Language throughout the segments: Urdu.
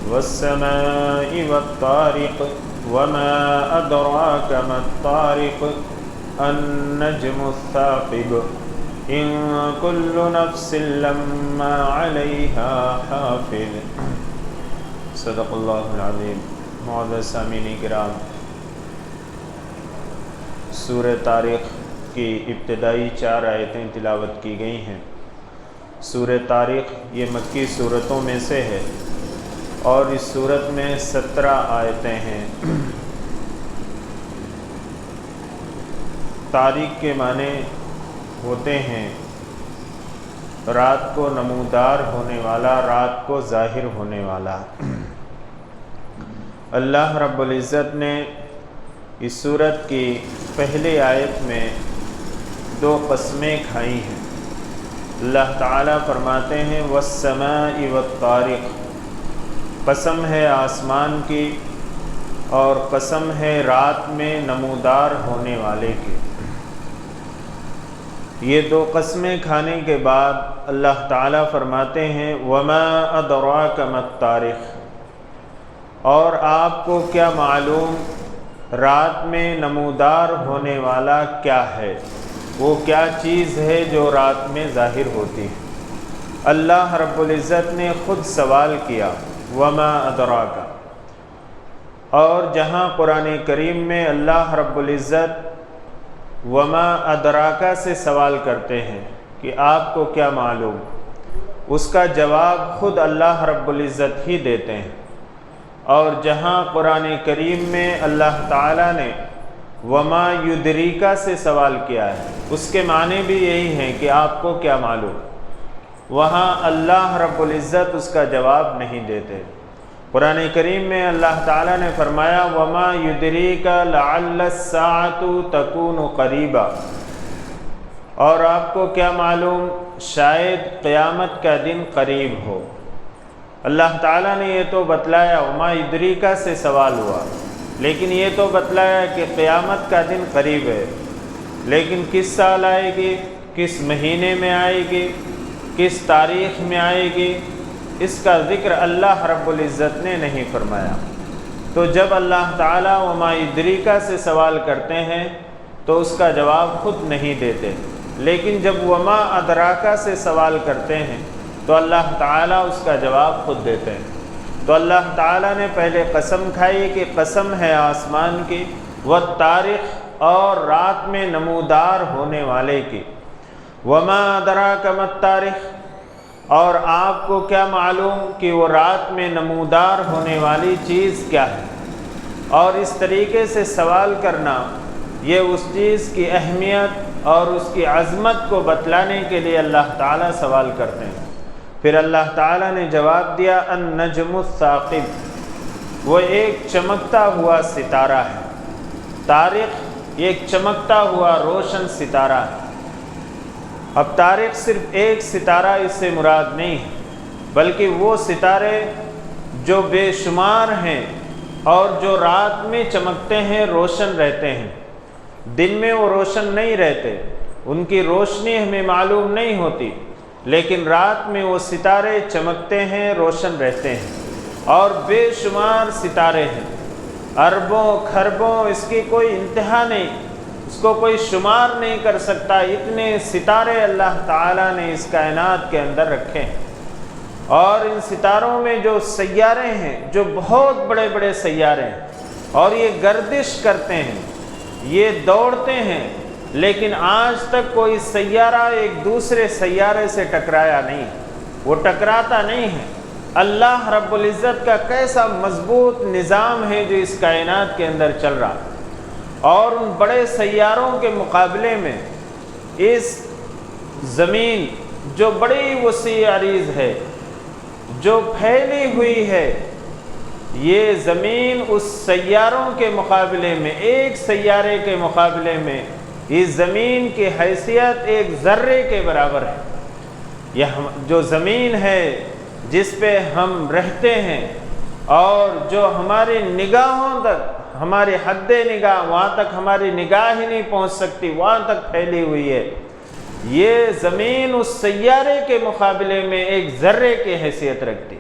والسماء والطارق وما أدراك ما الطارق النجم الثاقب إن كل نفس لما عليها حافظ۔ صدق اللہ العظیم۔ معزز سامعین کرام، سورہ طارق کی ابتدائی 4 آیتیں تلاوت کی گئی ہیں۔ سورہ طارق یہ مکی سورتوں میں سے ہے اور اس سورت میں 17 آیتیں ہیں۔ طارق کے معنی ہوتے ہیں رات کو نمودار ہونے والا، رات کو ظاہر ہونے والا۔ اللہ رب العزت نے اس سورت کی پہلی آیت میں 2 قسمیں کھائی ہیں۔ اللہ تعالیٰ فرماتے ہیں والسماء والطارق، قسم ہے آسمان کی اور قسم ہے رات میں نمودار ہونے والے کی۔ یہ 2 قسمیں کھانے کے بعد اللہ تعالیٰ فرماتے ہیں وما ادراک ما الطارق، اور آپ کو کیا معلوم رات میں نمودار ہونے والا کیا ہے، وہ کیا چیز ہے جو رات میں ظاہر ہوتی ہے۔ اللہ رب العزت نے خود سوال کیا وما ادراک، اور جہاں قرآن کریم میں اللہ رب العزت وما ادراکا سے سوال کرتے ہیں کہ آپ کو کیا معلوم، اس کا جواب خود اللہ رب العزت ہی دیتے ہیں۔ اور جہاں قرآن کریم میں اللہ تعالیٰ نے وما یدریکا سے سوال کیا ہے، اس کے معنی بھی یہی ہیں کہ آپ کو کیا معلوم، وہاں اللہ رب العزت اس کا جواب نہیں دیتے۔ قرآن کریم میں اللہ تعالیٰ نے فرمایا وما یدریکا لعل الساعۃ تکون قریبا، اور آپ کو کیا معلوم شاید قیامت کا دن قریب ہو۔ اللہ تعالیٰ نے یہ تو بتلایا، وما یدریکا سے سوال ہوا، لیکن یہ تو بتلایا کہ قیامت کا دن قریب ہے، لیکن کس سال آئے گی، کس مہینے میں آئے گی، کس تاریخ میں آئے گی، اس کا ذکر اللہ رب العزت نے نہیں فرمایا۔ تو جب اللہ تعالیٰ وما یدریکا سے سوال کرتے ہیں تو اس کا جواب خود نہیں دیتے، لیکن جب وما ادراکا سے سوال کرتے ہیں تو اللہ تعالیٰ اس کا جواب خود دیتے ہیں۔ تو اللہ تعالیٰ نے پہلے قسم کھائی کہ قسم ہے آسمان کی، والطارق، اور رات میں نمودار ہونے والے کی، وما ادراک ما الطارق، اور آپ کو کیا معلوم کہ وہ رات میں نمودار ہونے والی چیز کیا ہے۔ اور اس طریقے سے سوال کرنا یہ اس چیز کی اہمیت اور اس کی عظمت کو بتلانے کے لیے اللہ تعالیٰ سوال کرتے ہیں۔ پھر اللہ تعالیٰ نے جواب دیا النجم الثاقب، وہ ایک چمکتا ہوا ستارہ ہے۔ طارق ایک چمکتا ہوا روشن ستارہ ہے۔ اب طارق صرف ایک ستارہ اس سے مراد نہیں ہے، بلکہ وہ ستارے جو بے شمار ہیں اور جو رات میں چمکتے ہیں، روشن رہتے ہیں۔ دن میں وہ روشن نہیں رہتے، ان کی روشنی ہمیں معلوم نہیں ہوتی، لیکن رات میں وہ ستارے چمکتے ہیں، روشن رہتے ہیں، اور بے شمار ستارے ہیں، اربوں کھربوں، اس کی کوئی انتہا نہیں، اس کو کوئی شمار نہیں کر سکتا، اتنے ستارے اللہ تعالیٰ نے اس کائنات کے اندر رکھے ہیں۔ اور ان ستاروں میں جو سیارے ہیں، جو بہت بڑے بڑے سیارے ہیں، اور یہ گردش کرتے ہیں، یہ دوڑتے ہیں، لیکن آج تک کوئی سیارہ ایک دوسرے سیارے سے ٹکرایا نہیں، وہ ٹکراتا نہیں ہے۔ اللہ رب العزت کا کیسا مضبوط نظام ہے جو اس کائنات کے اندر چل رہا، اور ان بڑے سیاروں کے مقابلے میں اس زمین جو بڑی وسیع عریض ہے، جو پھیلی ہوئی ہے، یہ زمین اس سیاروں کے مقابلے میں، ایک سیارے کے مقابلے میں اس زمین کی حیثیت ایک ذرے کے برابر ہے۔ یہ جو زمین ہے جس پہ ہم رہتے ہیں اور جو ہماری نگاہوں تک، ہماری حد نگاہ، وہاں تک ہماری نگاہ ہی نہیں پہنچ سکتی، وہاں تک پھیلی ہوئی ہے، یہ زمین اس سیارے کے مقابلے میں ایک ذرے کی حیثیت رکھتی۔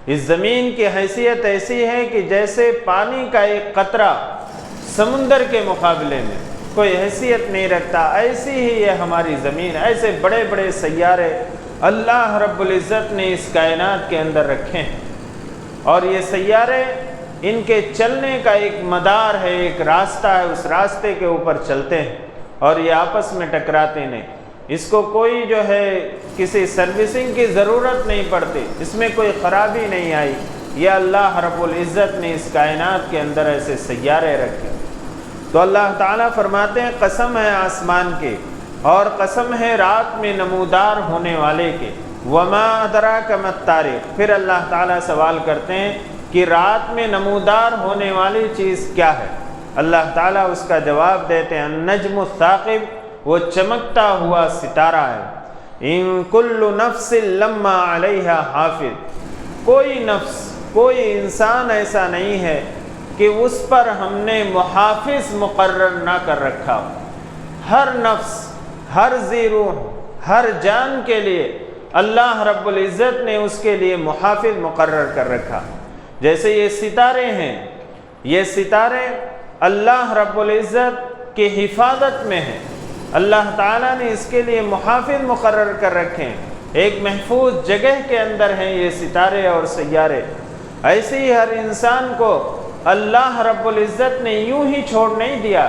اس زمین کی حیثیت ایسی ہے کہ جیسے پانی کا ایک قطرہ سمندر کے مقابلے میں کوئی حیثیت نہیں رکھتا، ایسی ہی یہ ہماری زمین، ایسے بڑے بڑے سیارے اللہ رب العزت نے اس کائنات کے اندر رکھے ہیں، اور یہ سیارے ان کے چلنے کا ایک مدار ہے، ایک راستہ ہے، اس راستے کے اوپر چلتے ہیں اور یہ آپس میں ٹکراتے نہیں۔ اس کو کوئی جو ہے کسی سروسنگ کی ضرورت نہیں پڑتی، اس میں کوئی خرابی نہیں آئی، یہ اللہ رب العزت نے اس کائنات کے اندر ایسے سیارے رکھے۔ تو اللہ تعالیٰ فرماتے ہیں قسم ہے آسمان کے اور قسم ہے رات میں نمودار ہونے والے کے، وما ادراک ما الطارق۔ پھر اللہ تعالیٰ سوال کرتے ہیں کہ رات میں نمودار ہونے والی چیز کیا ہے؟ اللہ تعالیٰ اس کا جواب دیتے ہیں النجم الثاقب، وہ چمکتا ہوا ستارہ ہے۔ ان کل نفس لما علیہا حافظ، کوئی نفس، کوئی انسان ایسا نہیں ہے کہ اس پر ہم نے محافظ مقرر نہ کر رکھا ہو۔ ہر نفس، ہر ذی روح، ہر جان کے لیے اللہ رب العزت نے اس کے لیے محافظ مقرر کر رکھا۔ جیسے یہ ستارے ہیں، یہ ستارے اللہ رب العزت کی حفاظت میں ہیں، اللہ تعالیٰ نے اس کے لیے محافظ مقرر کر رکھے ہیں، ایک محفوظ جگہ کے اندر ہیں یہ ستارے اور سیارے۔ ایسے ہی ہر انسان کو اللہ رب العزت نے یوں ہی چھوڑ نہیں دیا،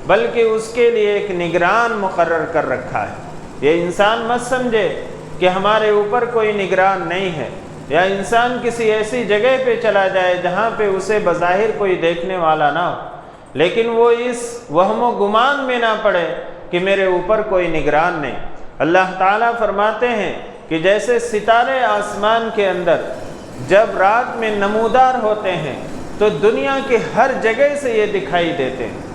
بلکہ اس کے لیے ایک نگران مقرر کر رکھا ہے۔ یہ انسان مت سمجھے کہ ہمارے اوپر کوئی نگران نہیں ہے، یا انسان کسی ایسی جگہ پہ چلا جائے جہاں پہ اسے بظاہر کوئی دیکھنے والا نہ ہو، لیکن وہ اس وہم و گمان میں نہ پڑے کہ میرے اوپر کوئی نگران نہیں۔ اللہ تعالیٰ فرماتے ہیں کہ جیسے ستارے آسمان کے اندر جب رات میں نمودار ہوتے ہیں تو دنیا کے ہر جگہ سے یہ دکھائی دیتے ہیں،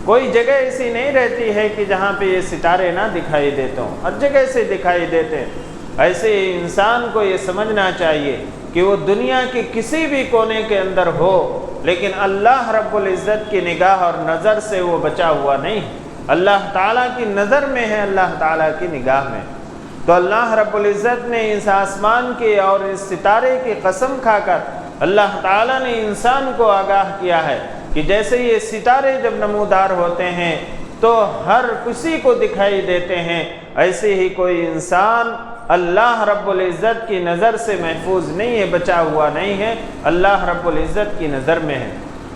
کوئی جگہ ایسی نہیں رہتی ہے کہ جہاں پہ یہ ستارے نہ دکھائی دیتے ہوں، ہر جگہ سے دکھائی دیتے ہیں۔ ایسے انسان کو یہ سمجھنا چاہیے کہ وہ دنیا کے کسی بھی کونے کے اندر ہو، لیکن اللہ رب العزت کی نگاہ اور نظر سے وہ بچا ہوا نہیں، اللہ تعالیٰ کی نظر میں ہے، اللہ تعالیٰ کی نگاہ میں۔ تو اللہ رب العزت نے اس آسمان کی اور اس ستارے کی قسم کھا کر اللہ تعالیٰ نے انسان کو آگاہ کیا ہے کہ جیسے یہ ستارے جب نمودار ہوتے ہیں تو ہر کسی کو دکھائی دیتے ہیں، ایسے ہی کوئی انسان اللہ رب العزت کی نظر سے محفوظ نہیں ہے، بچا ہوا نہیں ہے، اللہ رب العزت کی نظر میں ہے۔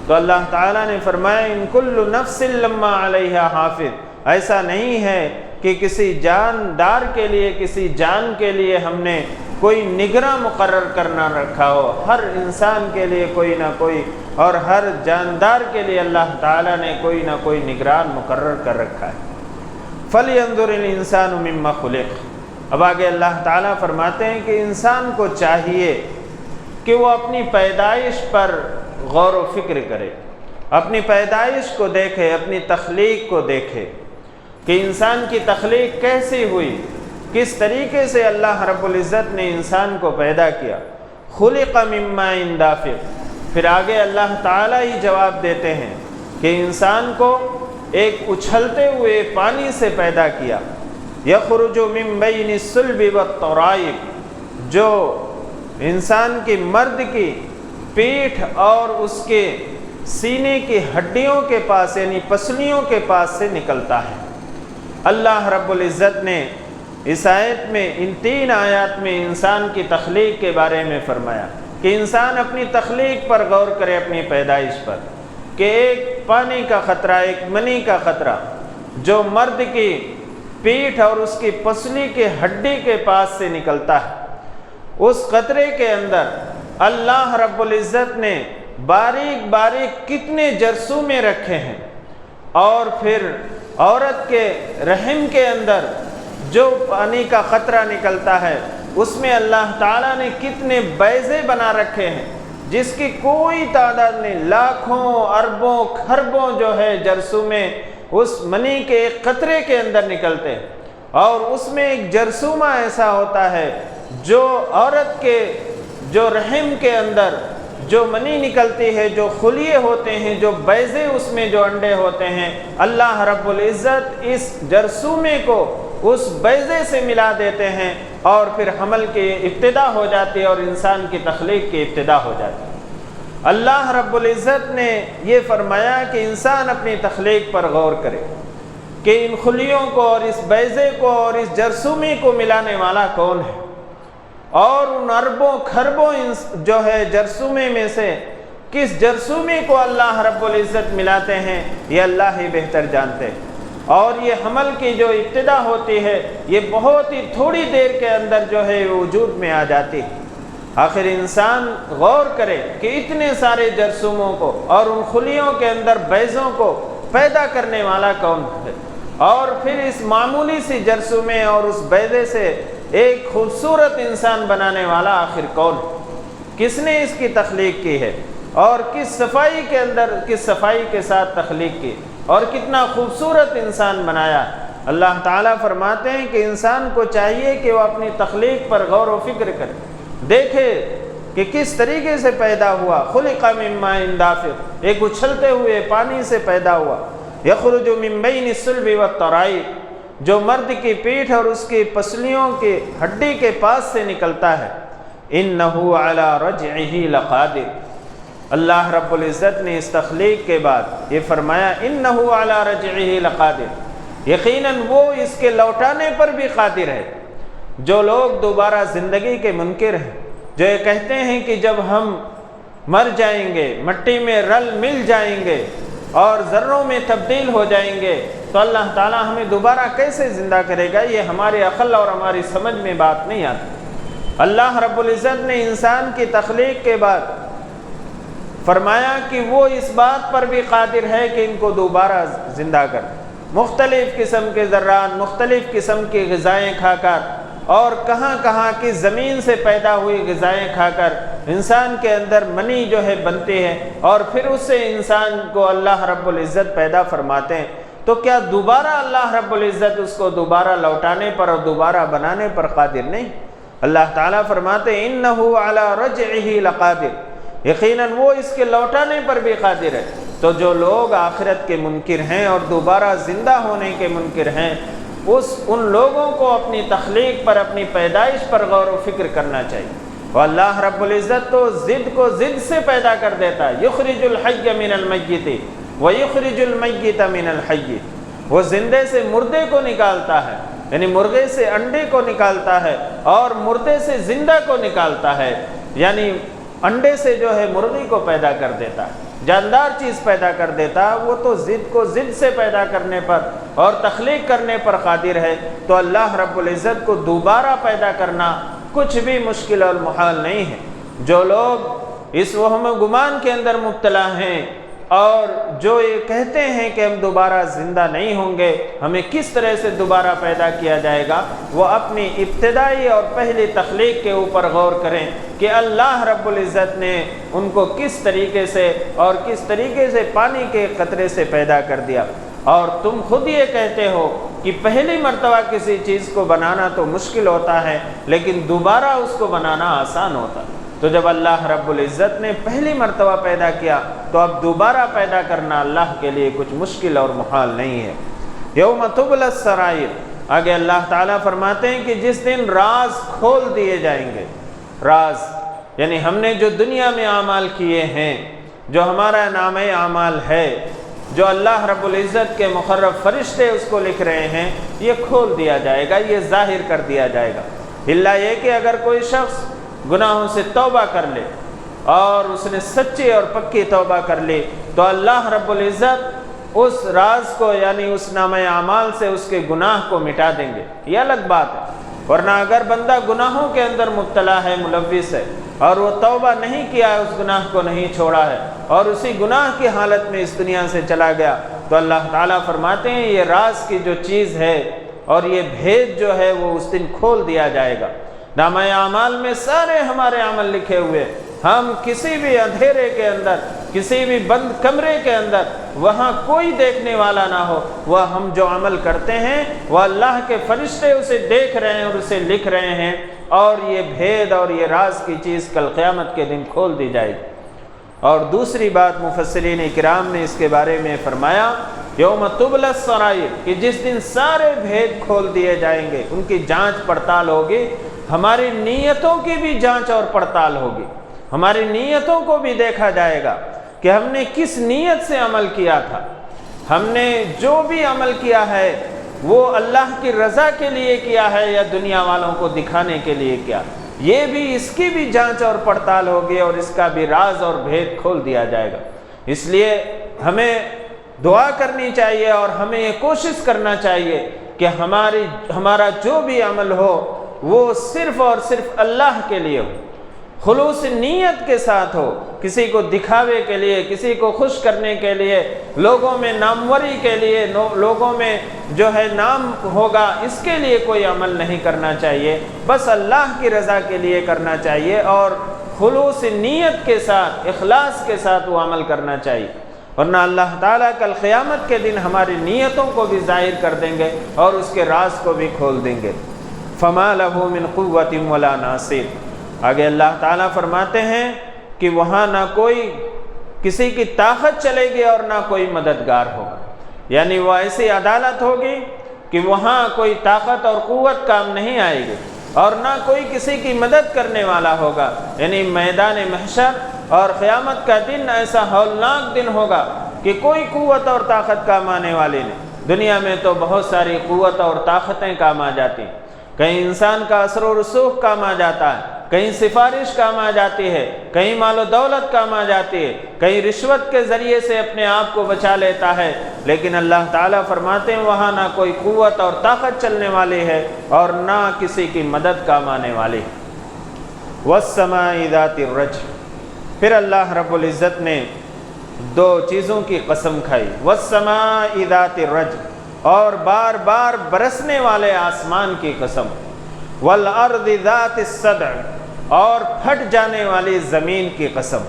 تو اللہ تعالیٰ نے فرمایا ان کل نفس لما علیہا حافظ، ایسا نہیں ہے کہ کسی جاندار کے لیے، کسی جان کے لیے ہم نے کوئی نگراں مقرر کرنا رکھا ہو، ہر انسان کے لیے کوئی نہ کوئی، اور ہر جاندار کے لیے اللہ تعالیٰ نے کوئی نہ کوئی نگران مقرر کر رکھا ہے۔ فَلْيَنظُرِ الْإِنسَانُ مِمَّا خُلِقَ۔ اب آگے اللہ تعالیٰ فرماتے ہیں کہ انسان کو چاہیے کہ وہ اپنی پیدائش پر غور و فکر کرے، اپنی پیدائش کو دیکھے، اپنی تخلیق کو دیکھے کہ انسان کی تخلیق کیسی ہوئی، کس طریقے سے اللہ رب العزت نے انسان کو پیدا کیا۔ خلق من ماء دافق۔ پھر آگے اللہ تعالیٰ ہی جواب دیتے ہیں کہ انسان کو ایک اچھلتے ہوئے پانی سے پیدا کیا۔ یخرج من بین الصلب والترائب، جو انسان کی مرد کی پیٹھ اور اس کے سینے کی ہڈیوں کے پاس یعنی پسلیوں کے پاس سے نکلتا ہے۔ اللہ رب العزت نے اس آیت میں، ان 3 آیات میں انسان کی تخلیق کے بارے میں فرمایا کہ انسان اپنی تخلیق پر غور کرے، اپنی پیدائش پر، کہ ایک پانی کا قطرہ، ایک منی کا قطرہ جو مرد کی پیٹھ اور اس کی پسلی کے ہڈی کے پاس سے نکلتا ہے، اس قطرے کے اندر اللہ رب العزت نے باریک باریک کتنے جرثومے رکھے ہیں، اور پھر عورت کے رحم کے اندر جو پانی کا قطرہ نکلتا ہے اس میں اللہ تعالیٰ نے کتنے بیضے بنا رکھے ہیں جس کی کوئی تعداد نہیں، لاکھوں اربوں کھربوں جو ہے جرثومے اس منی کے ایک قطرے کے اندر نکلتے ہیں، اور اس میں ایک جرثومہ ایسا ہوتا ہے جو عورت کے جو رحم کے اندر جو منی نکلتی ہے، جو خلیے ہوتے ہیں، جو بیضے اس میں جو انڈے ہوتے ہیں، اللہ رب العزت اس جرثومے کو اس بیضے سے ملا دیتے ہیں اور پھر حمل کی ابتدا ہو جاتی ہے اور انسان کی تخلیق کی ابتدا ہو جاتی ہے۔ اللہ رب العزت نے یہ فرمایا کہ انسان اپنی تخلیق پر غور کرے کہ ان خلیوں کو اور اس بیضے کو اور اس جرثومی کو ملانے والا کون ہے، اور ان اربوں کھربوں جو ہے جرثومے میں سے کس جرثومی کو اللہ رب العزت ملاتے ہیں، یہ اللہ ہی بہتر جانتے ہیں۔ اور یہ حمل کی جو ابتدا ہوتی ہے یہ بہت ہی تھوڑی دیر کے اندر جو ہے وجود میں آ جاتی ہے۔ آخر انسان غور کرے کہ اتنے سارے جرثوموں کو اور ان خلیوں کے اندر بیضوں کو پیدا کرنے والا کون ہے، اور پھر اس معمولی سی جرثومے اور اس بیضے سے ایک خوبصورت انسان بنانے والا آخر کون ہے، کس نے اس کی تخلیق کی ہے، اور کس صفائی کے اندر کس صفائی کے ساتھ تخلیق کی، اور کتنا خوبصورت انسان بنایا۔ اللہ تعالیٰ فرماتے ہیں کہ انسان کو چاہیے کہ وہ اپنی تخلیق پر غور و فکر کرے، دیکھے کہ کس طریقے سے پیدا ہوا۔ خلق من ماء دافق، ایک اچھلتے ہوئے پانی سے پیدا ہوا۔ یخرج من بین الصلب والترائب، جو مرد کی پیٹھ اور اس کی پسلیوں کی ہڈی کے پاس سے نکلتا ہے۔ انہ علی رجعہ لقادر، اللہ رب العزت نے اس تخلیق کے بعد یہ فرمایا انہ علی رجعہ لقادر، یقیناً وہ اس کے لوٹانے پر بھی قادر ہے۔ جو لوگ دوبارہ زندگی کے منکر ہیں، جو یہ کہتے ہیں کہ جب ہم مر جائیں گے، مٹی میں رل مل جائیں گے اور ذروں میں تبدیل ہو جائیں گے تو اللہ تعالیٰ ہمیں دوبارہ کیسے زندہ کرے گا، یہ ہمارے عقل اور ہماری سمجھ میں بات نہیں آتی۔ اللہ رب العزت نے انسان کی تخلیق کے بعد فرمایا کہ وہ اس بات پر بھی قادر ہے کہ ان کو دوبارہ زندہ کر، مختلف قسم کے ذرات، مختلف قسم کی غذائیں کھا کر اور کہاں کہاں کی زمین سے پیدا ہوئی غذائیں کھا کر انسان کے اندر منی جو ہے بنتی ہے، اور پھر اس سے انسان کو اللہ رب العزت پیدا فرماتے ہیں۔ تو کیا دوبارہ اللہ رب العزت اس کو دوبارہ لوٹانے پر اور دوبارہ بنانے پر قادر نہیں؟ اللہ تعالیٰ فرماتے ہیں انہ علی رجعہ لقادر، یقیناً وہ اس کے لوٹانے پر بھی قادر ہے۔ تو جو لوگ آخرت کے منکر ہیں اور دوبارہ زندہ ہونے کے منکر ہیں، ان لوگوں کو اپنی تخلیق پر، اپنی پیدائش پر غور و فکر کرنا چاہیے۔ اور اللہ رب العزت تو ضد کو ضد سے پیدا کر دیتا ہے، یخرج الحی من المیت ویخرج المیت من الحی، وہ زندے سے مردے کو نکالتا ہے، یعنی مرغے سے انڈے کو نکالتا ہے اور مردے سے زندہ کو نکالتا ہے، یعنی انڈے سے جو ہے مرغی کو پیدا کر دیتا ہے، جاندار چیز پیدا کر دیتا ہے۔ وہ تو ضد کو ضد سے پیدا کرنے پر اور تخلیق کرنے پر قادر ہے، تو اللہ رب العزت کو دوبارہ پیدا کرنا کچھ بھی مشکل اور محال نہیں ہے۔ جو لوگ اس وہم و گمان کے اندر مبتلا ہیں اور جو یہ کہتے ہیں کہ ہم دوبارہ زندہ نہیں ہوں گے، ہمیں کس طرح سے دوبارہ پیدا کیا جائے گا، وہ اپنی ابتدائی اور پہلی تخلیق کے اوپر غور کریں کہ اللہ رب العزت نے ان کو کس طریقے سے اور کس طریقے سے پانی کے قطرے سے پیدا کر دیا۔ اور تم خود یہ کہتے ہو کہ پہلی مرتبہ کسی چیز کو بنانا تو مشکل ہوتا ہے لیکن دوبارہ اس کو بنانا آسان ہوتا ہے۔ تو جب اللہ رب العزت نے پہلی مرتبہ پیدا کیا تو اب دوبارہ پیدا کرنا اللہ کے لیے کچھ مشکل اور محال نہیں ہے۔ یوم تبلی السرائر، آگے اللہ تعالیٰ فرماتے ہیں کہ جس دن راز کھول دیے جائیں گے۔ راز یعنی ہم نے جو دنیا میں اعمال کیے ہیں، جو ہمارا نامہ اعمال ہے، جو اللہ رب العزت کے مقرب فرشتے اس کو لکھ رہے ہیں، یہ کھول دیا جائے گا، یہ ظاہر کر دیا جائے گا۔ الا یہ کہ اگر کوئی شخص گناہوں سے توبہ کر لے اور اس نے سچی اور پکی توبہ کر لی تو اللہ رب العزت اس راز کو یعنی اس نامہ اعمال سے اس کے گناہ کو مٹا دیں گے، یہ الگ بات ہے۔ ورنہ اگر بندہ گناہوں کے اندر مبتلا ہے، ملوث ہے، اور وہ توبہ نہیں کیا ہے، اس گناہ کو نہیں چھوڑا ہے اور اسی گناہ کی حالت میں اس دنیا سے چلا گیا، تو اللہ تعالیٰ فرماتے ہیں یہ راز کی جو چیز ہے اور یہ بھید جو ہے وہ اس دن کھول دیا جائے گا۔ نامہ اعمال میں سارے ہمارے عمل لکھے ہوئے، ہم کسی بھی اندھیرے کے اندر، کسی بھی بند کمرے کے اندر، وہاں کوئی دیکھنے والا نہ ہو، وہ ہم جو عمل کرتے ہیں وہ اللہ کے فرشتے اسے دیکھ رہے ہیں اور اسے لکھ رہے ہیں، اور یہ بھید اور یہ راز کی چیز کل قیامت کے دن کھول دی جائے گی۔ اور دوسری بات مفسرین کرام نے اس کے بارے میں فرمایا یوم تبلی السرائر، کہ جس دن سارے بھید کھول دیے جائیں گے، ان کی جانچ پڑتال ہوگی ہماری نیتوں کی بھی جانچ اور پڑتال ہوگی، ہماری نیتوں کو بھی دیکھا جائے گا کہ ہم نے کس نیت سے عمل کیا تھا، ہم نے جو بھی عمل کیا ہے وہ اللہ کی رضا کے لیے کیا ہے یا دنیا والوں کو دکھانے کے لیے کیا، یہ بھی اس کی بھی جانچ اور پڑتال ہوگی اور اس کا بھی راز اور بھید کھول دیا جائے گا۔ اس لیے ہمیں دعا کرنی چاہیے اور ہمیں یہ کوشش کرنا چاہیے کہ ہمارا جو بھی عمل ہو وہ صرف اور صرف اللہ کے لیے ہو، خلوص نیت کے ساتھ ہو، کسی کو دکھاوے کے لیے، کسی کو خوش کرنے کے لیے، لوگوں میں ناموری کے لیے، لوگوں میں جو ہے نام ہوگا اس کے لیے کوئی عمل نہیں کرنا چاہیے، بس اللہ کی رضا کے لیے کرنا چاہیے اور خلوص نیت کے ساتھ، اخلاص کے ساتھ وہ عمل کرنا چاہیے، ورنہ اللہ تعالیٰ کل قیامت کے دن ہماری نیتوں کو بھی ظاہر کر دیں گے اور اس کے راز کو بھی کھول دیں گے۔ فَمَا لَهُ مِنْ قُوَّةٍ وَلَا نَاصِرٍ۔ آگے اللہ تعالیٰ فرماتے ہیں کہ وہاں نہ کوئی کسی کی طاقت چلے گی اور نہ کوئی مددگار ہوگا، یعنی وہ ایسی عدالت ہوگی کہ وہاں کوئی طاقت اور قوت کام نہیں آئے گی اور نہ کوئی کسی کی مدد کرنے والا ہوگا، یعنی میدان محشر اور قیامت کا دن ایسا ہولناک دن ہوگا کہ کوئی قوت اور طاقت کام آنے والی نہیں۔ دنیا میں تو بہت ساری قوت اور طاقتیں کام آ جاتی ہیں، کہیں انسان کا اثر و رسوخ کام آ جاتا ہے، کہیں سفارش کام آ جاتی ہے، کہیں مال و دولت کام آ جاتی ہے، کہیں رشوت کے ذریعے سے اپنے آپ کو بچا لیتا ہے، لیکن اللہ تعالیٰ فرماتے ہیں وہاں نہ کوئی قوت اور طاقت چلنے والی ہے اور نہ کسی کی مدد کام آنے والی ہے۔ وَالسَّمَاءِ ذَاتِ الرَّجْعِ، پھر اللہ رب العزت نے دو چیزوں کی قسم کھائی، وَالسَّمَاءِ ذَاتِ الرَّجْعِ، اور بار بار برسنے والے آسمان کی قسم، وَالْأَرْضِ ذَاتِ الصَّدْعِ، اور پھٹ جانے والی زمین کی قسم۔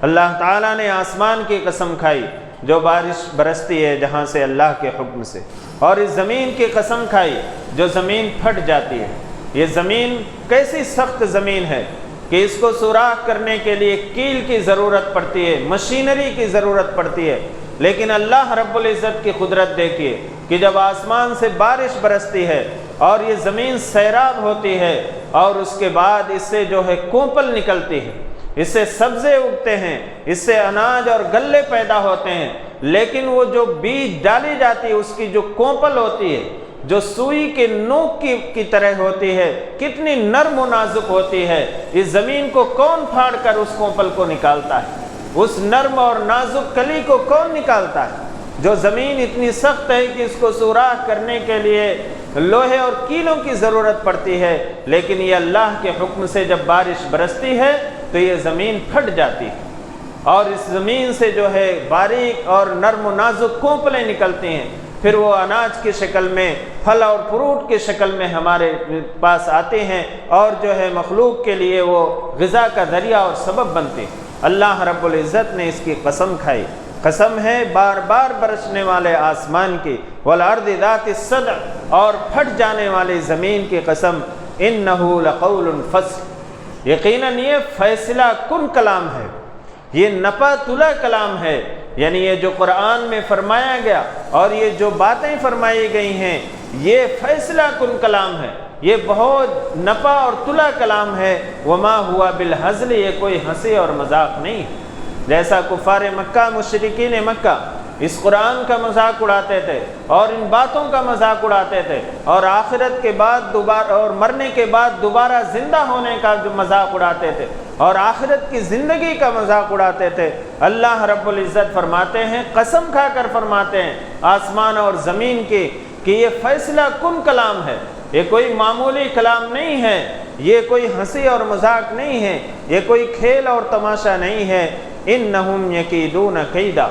اللہ تعالیٰ نے آسمان کی قسم کھائی جو بارش برستی ہے جہاں سے اللہ کے حکم سے، اور اس زمین کی قسم کھائی جو زمین پھٹ جاتی ہے۔ یہ زمین کیسی سخت زمین ہے کہ اس کو سوراخ کرنے کے لیے کیل کی ضرورت پڑتی ہے، مشینری کی ضرورت پڑتی ہے، لیکن اللہ رب العزت کی قدرت دیکھیے کہ جب آسمان سے بارش برستی ہے اور یہ زمین سیراب ہوتی ہے اور اس کے بعد اس سے جو ہے کونپل نکلتی ہے، اس سے سبزے اگتے ہیں، اس سے اناج اور گلے پیدا ہوتے ہیں، لیکن وہ جو بیج ڈالی جاتی ہے اس کی جو کونپل ہوتی ہے، جو سوئی کے نوک کی طرح ہوتی ہے، کتنی نرم و نازک ہوتی ہے، اس زمین کو کون پھاڑ کر اس کونپل کو نکالتا ہے؟ اس نرم اور نازک کلی کو کون نکالتا ہے؟ جو زمین اتنی سخت ہے کہ اس کو سوراخ کرنے کے لیے لوہے اور کیلوں کی ضرورت پڑتی ہے، لیکن یہ اللہ کے حکم سے جب بارش برستی ہے تو یہ زمین پھٹ جاتی ہے اور اس زمین سے جو ہے باریک اور نرم و نازک کونپلیں نکلتی ہیں، پھر وہ اناج کی شکل میں، پھل اور فروٹ کی شکل میں ہمارے پاس آتے ہیں اور جو ہے مخلوق کے لیے وہ غذا کا ذریعہ اور سبب بنتے ہیں۔ اللہ رب العزت نے اس کی قسم کھائی، قسم ہے بار بار برسنے والے آسمان کی، والارض ذات الصدع، اور پھٹ جانے والی زمین کی قسم، انہ لقول فصل، یقیناً یہ فیصلہ کن کلام ہے، یہ نپا تلا کلام ہے، یعنی یہ جو قرآن میں فرمایا گیا اور یہ جو باتیں فرمائی گئی ہیں یہ فیصلہ کن کلام ہے، یہ بہت نپا اور تلا کلام ہے۔ وما ہوا بالہزل، یہ کوئی ہنسی اور مذاق نہیں ہے۔ جیسا کفار مکہ، مشرکین مکہ اس قرآن کا مذاق اڑاتے تھے اور ان باتوں کا مذاق اڑاتے تھے اور آخرت کے بعد دوبارہ اور مرنے کے بعد دوبارہ زندہ ہونے کا جو مذاق اڑاتے تھے اور آخرت کی زندگی کا مذاق اڑاتے تھے، اللہ رب العزت فرماتے ہیں، قسم کھا کر فرماتے ہیں آسمان اور زمین کی کہ یہ فیصلہ کن کلام ہے، یہ کوئی معمولی کلام نہیں ہے، یہ کوئی ہنسی اور مذاق نہیں ہے، یہ کوئی کھیل اور تماشا نہیں ہے۔ انہم یکیدون کیدا،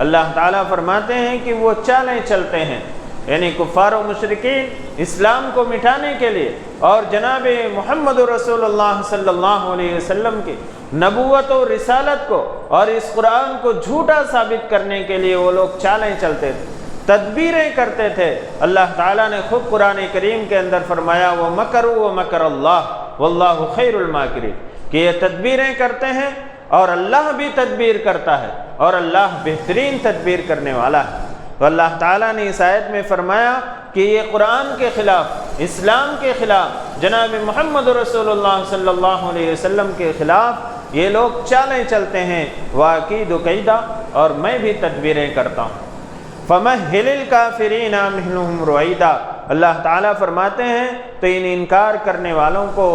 اللہ تعالیٰ فرماتے ہیں کہ وہ چالیں چلتے ہیں، یعنی کفار و مشرکین اسلام کو مٹانے کے لیے اور جناب محمد رسول اللہ صلی اللہ علیہ وسلم کی نبوت و رسالت کو اور اس قرآن کو جھوٹا ثابت کرنے کے لیے وہ لوگ چالیں چلتے تھے، تدبیریں کرتے تھے۔ اللہ تعالیٰ نے خود قرآن کریم کے اندر فرمایا وَمَكَرُوا وَمَكَرَ اللَّهُ وَاللَّهُ خَيْرُ الْمَاكِرِينَ، کہ یہ تدبیریں کرتے ہیں اور اللہ بھی تدبیر کرتا ہے اور اللہ بہترین تدبیر کرنے والا ہے۔ تو اللہ تعالیٰ نے اس آیت میں فرمایا کہ یہ قرآن کے خلاف اسلام کے خلاف، جناب محمد رسول اللہ صلی اللہ علیہ وسلم کے خلاف یہ لوگ چالیں چلتے ہیں، وَأَكِيدُ كَيْدًا، اور میں بھی تدبیریں کرتا ہوں۔ فَمَهِّلِ الْكَافِرِينَ أَمْهِلْهُمْ رُوَيْدًا، اللہ تعالیٰ فرماتے ہیں تو ان انکار کرنے والوں کو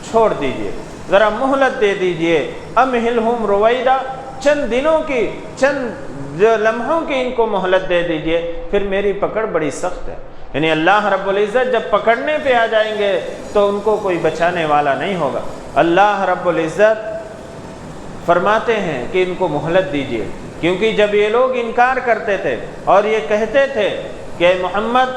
چھوڑ دیجئے، ذرا مہلت دے دیجئے، امہلہم رویدا، چند دنوں کی، چند لمحوں کی ان کو مہلت دے دیجئے، پھر میری پکڑ بڑی سخت ہے۔ یعنی اللہ رب العزت جب پکڑنے پہ آ جائیں گے تو ان کو کوئی بچانے والا نہیں ہوگا۔ اللہ رب العزت فرماتے ہیں کہ ان کو مہلت دیجئے، کیونکہ جب یہ لوگ انکار کرتے تھے اور یہ کہتے تھے کہ محمد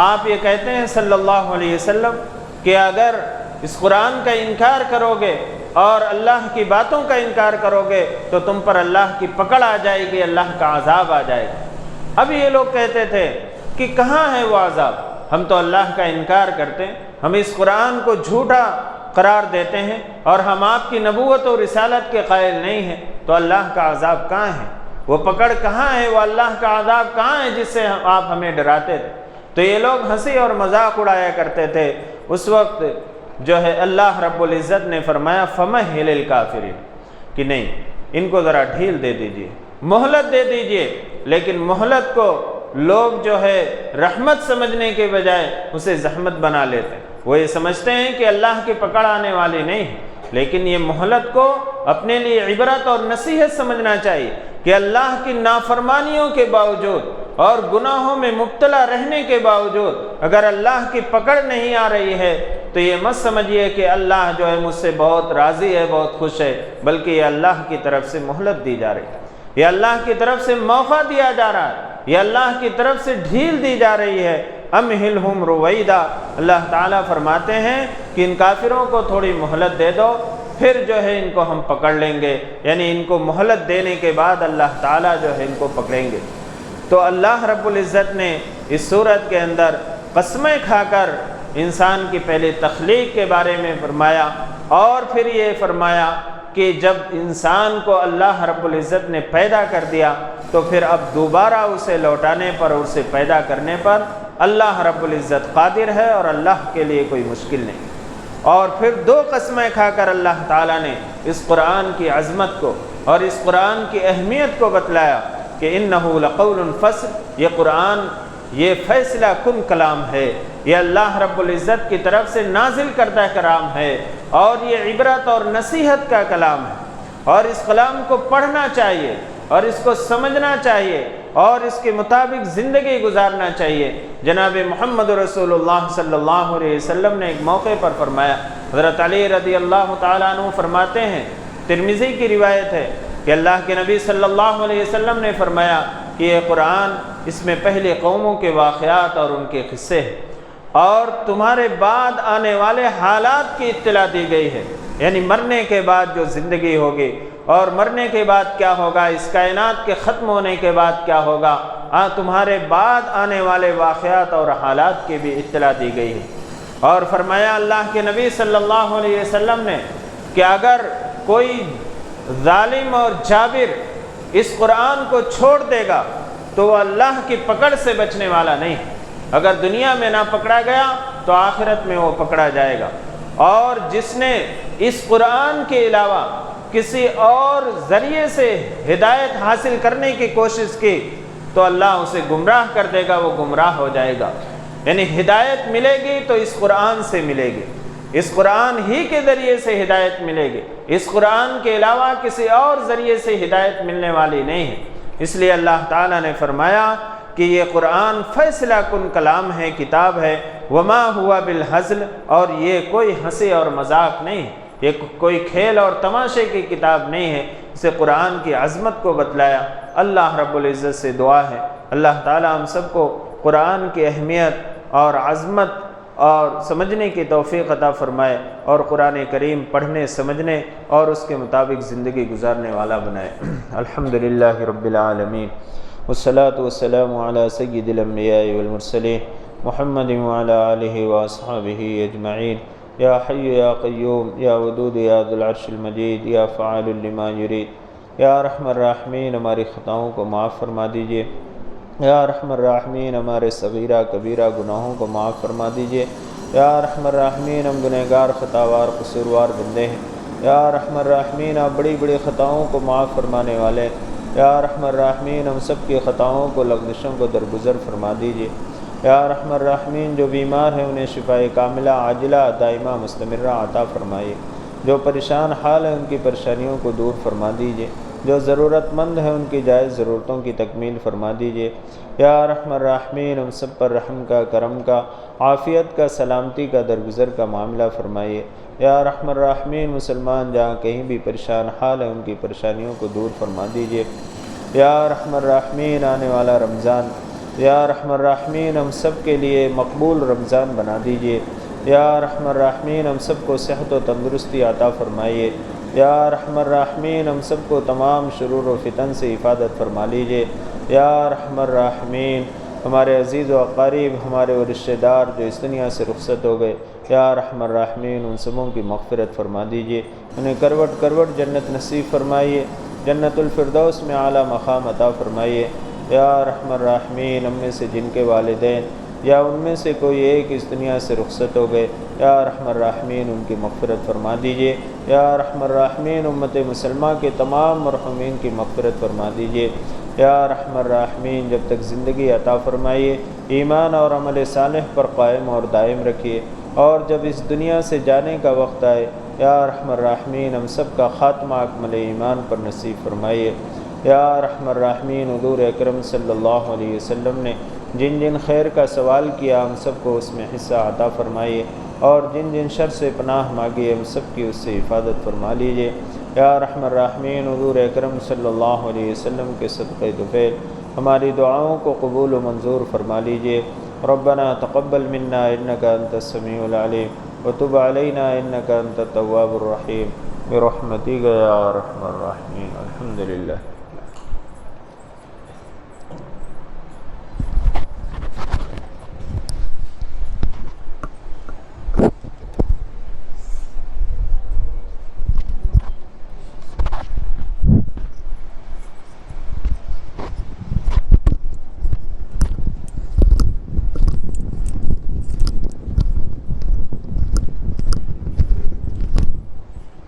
آپ یہ کہتے ہیں صلی اللہ علیہ وسلم کہ اگر اس قرآن کا انکار کرو گے اور اللہ کی باتوں کا انکار کرو گے تو تم پر اللہ کی پکڑ آ جائے گی، اللہ کا عذاب آ جائے گا۔ اب یہ لوگ کہتے تھے کہ کہاں ہے وہ عذاب، ہم تو اللہ کا انکار کرتے ہیں، ہم اس قرآن کو جھوٹا قرار دیتے ہیں اور ہم آپ کی نبوت اور رسالت کے قائل نہیں ہیں، تو اللہ کا عذاب کہاں ہے، وہ پکڑ کہاں ہے، وہ اللہ کا عذاب کہاں ہے جس سے آپ ہمیں ڈراتے تھے۔ تو یہ لوگ ہنسی اور مذاق اڑایا کرتے تھے۔ اس وقت جو ہے اللہ رب العزت نے فرمایا فَمَهِّلِ الْكَافِرِينَ، کہ نہیں، ان کو ذرا ڈھیل دے دیجئے، مہلت دے دیجئے۔ لیکن مہلت کو لوگ جو ہے رحمت سمجھنے کے بجائے اسے زحمت بنا لیتے ہیں، وہ یہ سمجھتے ہیں کہ اللہ کی پکڑ آنے والی نہیں ہے، لیکن یہ مہلت کو اپنے لیے عبرت اور نصیحت سمجھنا چاہیے کہ اللہ کی نافرمانیوں کے باوجود اور گناہوں میں مبتلا رہنے کے باوجود اگر اللہ کی پکڑ نہیں آ رہی ہے تو یہ مت سمجھیے کہ اللہ جو ہے مجھ سے بہت راضی ہے، بہت خوش ہے، بلکہ یہ اللہ کی طرف سے مہلت دی جا رہی ہے، یہ اللہ کی طرف سے موقع دیا جا رہا ہے، یہ اللہ کی طرف سے ڈھیل دی جا رہی ہے۔ امہلہم رویدا، اللہ تعالیٰ فرماتے ہیں کہ ان کافروں کو تھوڑی مہلت دے دو، پھر جو ہے ان کو ہم پکڑ لیں گے، یعنی ان کو مہلت دینے کے بعد اللہ تعالیٰ جو ہے ان کو پکڑیں گے۔ تو اللہ رب العزت نے اس صورت کے اندر قسمیں کھا کر انسان کی پہلے تخلیق کے بارے میں فرمایا، اور پھر یہ فرمایا کہ جب انسان کو اللہ رب العزت نے پیدا کر دیا تو پھر اب دوبارہ اسے لوٹانے پر اور اسے پیدا کرنے پر اللہ رب العزت قادر ہے اور اللہ کے لیے کوئی مشکل نہیں۔ اور پھر دو قسمیں کھا کر اللہ تعالیٰ نے اس قرآن کی عظمت کو اور اس قرآن کی اہمیت کو بتلایا کہ انہ لقول فصل، یہ قرآن یہ فیصلہ کن کلام ہے، یہ اللہ رب العزت کی طرف سے نازل کردہ کلام ہے، اور یہ عبرت اور نصیحت کا کلام ہے، اور اس کلام کو پڑھنا چاہیے اور اس کو سمجھنا چاہیے اور اس کے مطابق زندگی گزارنا چاہیے۔ جناب محمد رسول اللہ صلی اللہ علیہ وسلم نے ایک موقع پر فرمایا، حضرت علی رضی اللہ تعالیٰ عنہ فرماتے ہیں، ترمذی کی روایت ہے کہ اللہ کے نبی صلی اللہ علیہ وسلم نے فرمایا کہ یہ قرآن، اس میں پہلے قوموں کے واقعات اور ان کے قصے ہیں، اور تمہارے بعد آنے والے حالات کی اطلاع دی گئی ہے، یعنی مرنے کے بعد جو زندگی ہوگی اور مرنے کے بعد کیا ہوگا، اس کائنات کے ختم ہونے کے بعد کیا ہوگا، تمہارے بعد آنے والے واقعات اور حالات کی بھی اطلاع دی گئی ہے۔ اور فرمایا اللہ کے نبی صلی اللہ علیہ وسلم نے کہ اگر کوئی ظالم اور جابر اس قرآن کو چھوڑ دے گا تو وہ اللہ کی پکڑ سے بچنے والا نہیں ہے، اگر دنیا میں نہ پکڑا گیا تو آخرت میں وہ پکڑا جائے گا۔ اور جس نے اس قرآن کے علاوہ کسی اور ذریعے سے ہدایت حاصل کرنے کی کوشش کی تو اللہ اسے گمراہ کر دے گا، وہ گمراہ ہو جائے گا۔ یعنی ہدایت ملے گی تو اس قرآن سے ملے گی، اس قرآن ہی کے ذریعے سے ہدایت ملے گی، اس قرآن کے علاوہ کسی اور ذریعے سے ہدایت ملنے والی نہیں ہے۔ اس لیے اللہ تعالیٰ نے فرمایا کہ یہ قرآن فیصلہ کن کلام ہے، کتاب ہے، وما ہوا بالہزل، اور یہ کوئی ہنسی اور مذاق نہیں ہے، یہ کوئی کھیل اور تماشے کی کتاب نہیں ہے۔ اسے قرآن کی عظمت کو بتلایا۔ اللہ رب العزت سے دعا ہے اللہ تعالیٰ ہم سب کو قرآن کی اہمیت اور عظمت اور سمجھنے کی توفیق عطا فرمائے، اور قرآن کریم پڑھنے، سمجھنے اور اس کے مطابق زندگی گزارنے والا بنائے۔ الحمدللہ رب العالمین، والصلاة والسلام علی سید الانبیاء والمرسلین محمد وعلی آلہ واصحابہ اجمعین۔ یا حی یا قیوم یا ودود یا ذو العرش المجید یا فعال لما یرید، یا ارحم الراحمین، ہماری خطاؤں کو معاف فرما دیجئے، یا ارحم الراحمین ہمارے صغیرہ کبیرہ گناہوں کو معاف فرما دیجیے۔ یا ارحم الراحمین ہم گنہگار خطاوار قصوروار بندے ہیں۔ یا ارحم الراحمین آپ بڑی بڑی خطاؤں کو معاف فرمانے والے ہیں۔ یا ارحم الراحمین ہم سب کی خطاؤں کو لغزشوں کو درگزر فرما دیجیے۔ یا ارحم الراحمین جو بیمار ہیں انہیں شفاء کاملہ عاجلہ دائمہ مستمرہ عطا فرمائیے۔ جو پریشان حال ہیں ان کی پریشانیوں کو دور فرما دیجیے۔ جو ضرورت مند ہیں ان کی جائز ضرورتوں کی تکمیل فرما دیجیے۔ یا ارحم الراحمین ہم سب پر رحم کا، کرم کا، عافیت کا، سلامتی کا، درگزر کا معاملہ فرمائیے۔ یا ارحم الراحمین مسلمان جہاں کہیں بھی پریشان حال ہیں ان کی پریشانیوں کو دور فرما دیجیے۔ یا ارحم الراحمین آنے والا رمضان، یا ارحم الراحمین ہم سب کے لیے مقبول رمضان بنا دیجیے۔ یا ارحم الراحمین ہم سب کو صحت و تندرستی عطا فرمائیے۔ یا ارحم الراحمین ہم سب کو تمام شرور و فتن سے حفاظت فرما لیجیے۔ یا ارحم الراحمین ہمارے عزیز و اقارب، ہمارے وہ رشتہ دار جو اس دنیا سے رخصت ہو گئے، یا ارحم الراحمین ان سبوں کی مغفرت فرما دیجیے، انہیں کروٹ کروٹ جنت نصیب فرمائیے، جنت الفردوس میں اعلیٰ مقام عطا فرمائیے۔ یا ارحم الراحمین ہم میں سے جن کے والدین یا ان میں سے کوئی ایک اس دنیا سے رخصت ہو گئے، یا ارحم الراحمین ان کی مغفرت فرما دیجیے۔ یا ارحم الراحمین امت مسلمہ کے تمام مرحومین کی مغفرت فرما دیجیے۔ یا ارحم الراحمین جب تک زندگی عطا فرمائیے ایمان اور عمل صالح پر قائم اور دائم رکھیے، اور جب اس دنیا سے جانے کا وقت آئے یا ارحم الراحمین ہم سب کا خاتمہ اکمل ایمان پر نصیب فرمائیے۔ یا ارحم الراحمین حضور اکرم صلی اللہ علیہ وسلم نے جن جن خیر کا سوال کیا ہم سب کو اس میں حصہ عطا فرمائیے، اور جن جن شر سے پناہ مانگی ہم سب کی اس سے حفاظت فرما لیجیے۔ یا ارحم الراحمین حضور اکرم صلی اللہ علیہ وسلم کے صدقہ طفیل ہماری دعاؤں کو قبول و منظور فرما لیجیے۔ ربنا تقبل منا انک انت السمیع العلیم وتب علینا انک انت التواب الرحیم برحمتک یا ارحم الراحمین۔ الحمدللہ۔